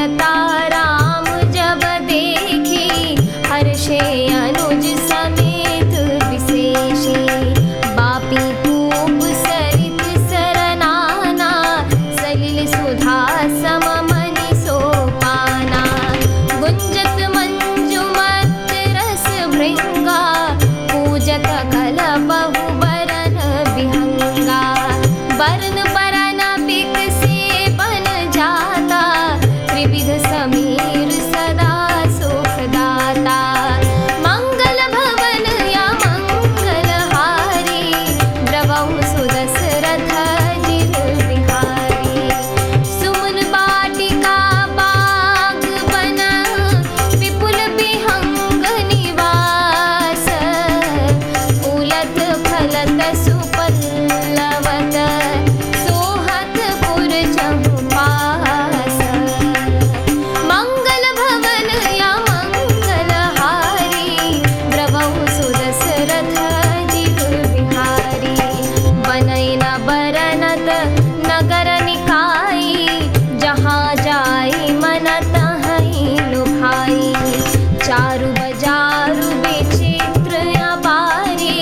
सीता राम जब देखी, हर्षे अनुज समेत विशेषी। बापी कूप सरित सरनाना, सलिल सुधा सम मनि सोपाना। गुंजत मंजुमत रस भृंगा, पूजत कल बहु बरन विहंगा। बरन बरन बिकसे बन जाता, त्रिविध समीर सदा सुखदाता। मंगल भवन या मंगल हारी, द्रवहु सुदशरथ जिर बिहारी। सुमन बाटिका बाग बन, विपुल विहंग निवास। फूलत फलत सुपल्लवत, सोहत पुर जहु पास। मंगल भवन या मंगल हारी, द्रवहु सुदशरथ जिर बिहारी। बनई न बरनत नगर निकाई, जहाँ जाई मन तहीं लुभाई। चारु बजारु विचित्र अपारी,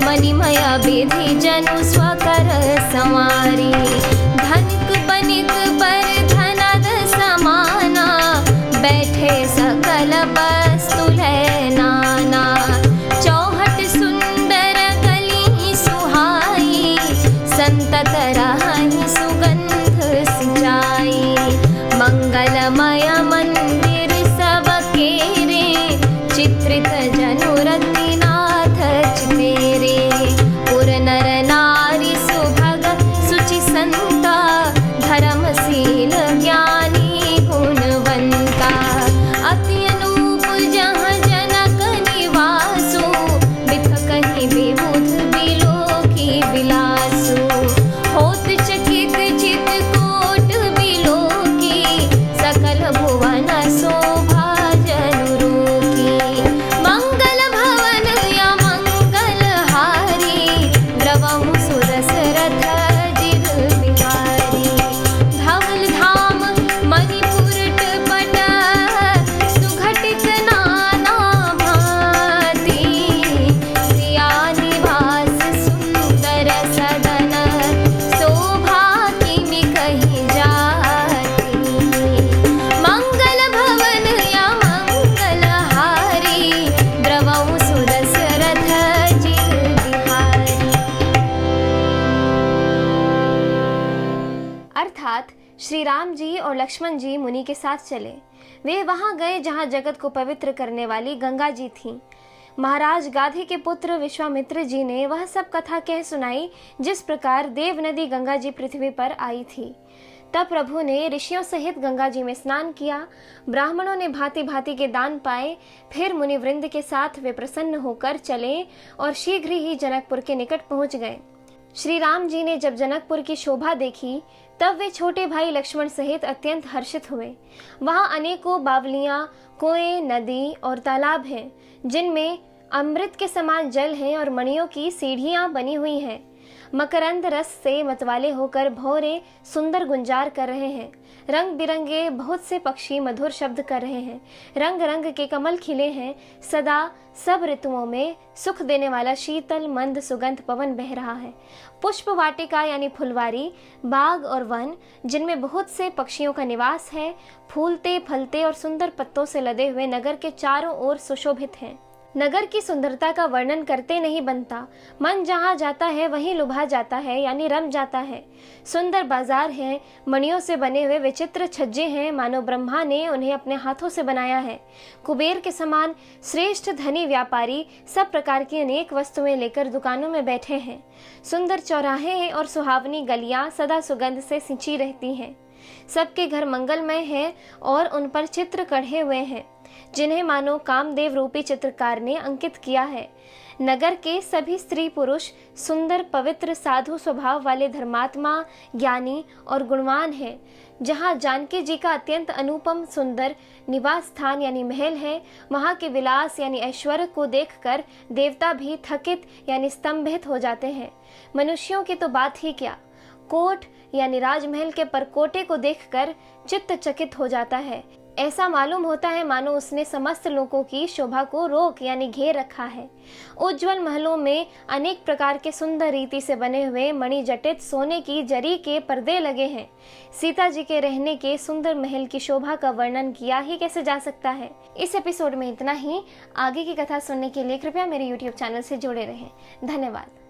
मणिमय विधि जनु स्वकर संवारी। धनिक बनिक पर धनद समाना, बैठे सकल वस्तु लय नाना। चौहट सुंदर गली सुहाई, संतत रहहि सुगंध सिंचाई। मंगलमय मंदिर सब केरे, चित्रित जनु रतिनाथ चितेरे। पुर नर नारी सुभग सुचि संता, धर्मशील ज्ञानी गुणवंता। अति अनूप जहाँ जनक निवासु, बिथ कहीं विबुध बिलोकी बिलासु। होत चकित चित कोट बिलोकी, सकल भुवन शोभा जनु रोकी। मंगल भवन या मंगल हारी, द्रवहु सुदशरथ जिर बिहारी। धवल धाम मणिपुरट पट, सुघटित नाना भांति। सिया निवास सुंदर सदन, शोभा किमि कही जाती। मंगल भवन या मंगल हारी, द्रवहु सुदशरथ जिर बिहारी। अर्थात श्री राम जी और लक्ष्मण जी मुनि के साथ चले। वे वहां गए जहां जगत को पवित्र करने वाली गंगा जी थीं। महाराज गाधी के पुत्र विश्वामित्र जी ने वह सब कथा कह सुनाई, जिस प्रकार देव नदी गंगा जी पृथ्वी पर आई थी। तब प्रभु ने ऋषियों सहित गंगा जी में स्नान किया। ब्राह्मणों ने भांति भांति के दान पाए। फिर मुनि वृंद के साथ वे प्रसन्न होकर चले और शीघ्र ही जनकपुर के निकट पहुंच गए। श्री राम जी ने जब जनकपुर की शोभा देखी, तब वे छोटे भाई लक्ष्मण सहित अत्यंत हर्षित हुए। वहां अनेकों बावलियां, कुएं, नदी और तालाब हैं, जिनमें अमृत के समान जल है और मणियों की सीढ़ियां बनी हुई हैं। मकरंद रस से मतवाले होकर भौरे सुंदर गुंजार कर रहे हैं। रंग बिरंगे बहुत से पक्षी मधुर शब्द कर रहे हैं। रंग रंग के कमल खिले हैं। सदा सब ऋतुओं में सुख देने वाला शीतल मंद सुगंध पवन बह रहा है। पुष्प वाटिका यानी फुलवारी, बाग और वन, जिनमें बहुत से पक्षियों का निवास है, फूलते फलते और सुंदर पत्तों से लदे हुए नगर के चारों ओर सुशोभित हैं। नगर की सुंदरता का वर्णन करते नहीं बनता। मन जहाँ जाता है वहीं लुभा जाता है, यानी रम जाता है। सुंदर बाजार है, मणियों से बने हुए विचित्र छज्जे हैं, मानो ब्रह्मा ने उन्हें अपने हाथों से बनाया है। कुबेर के समान श्रेष्ठ धनी व्यापारी सब प्रकार की अनेक वस्तुएं लेकर दुकानों में बैठे हैं। सुंदर चौराहे और सुहावनी गलियां सदा सुगंध से सिंची रहती हैं। सबके घर मंगलमय है और उन पर चित्र कढ़े हुए हैं, जिन्हें मानो कामदेव रूपी चित्रकार ने अंकित किया है। नगर के सभी स्त्री पुरुष सुंदर पवित्र साधु स्वभाव वाले धर्मात्मा, ज्ञानी और गुणवान हैं। जहाँ जानकी जी का अत्यंत अनुपम सुंदर निवास स्थान यानी महल है, वहाँ के विलास यानी ऐश्वर्य को देखकर देवता भी थकित यानी स्तंभित हो जाते हैं। मनुष्यों की तो बात ही क्या, कोट यानी राजमहल के परकोटे को देखकर चित्त चकित हो जाता है। ऐसा मालूम होता है मानो उसने समस्त लोगों की शोभा को रोक यानी घेर रखा है। उज्जवल महलों में अनेक प्रकार के सुंदर रीति से बने हुए मणिजटित सोने की जरी के पर्दे लगे हैं। सीता जी के रहने के सुंदर महल की शोभा का वर्णन किया ही कैसे जा सकता है। इस एपिसोड में इतना ही। आगे की कथा सुनने के लिए कृपया मेरे YouTube चैनल से जुड़े रहें। धन्यवाद।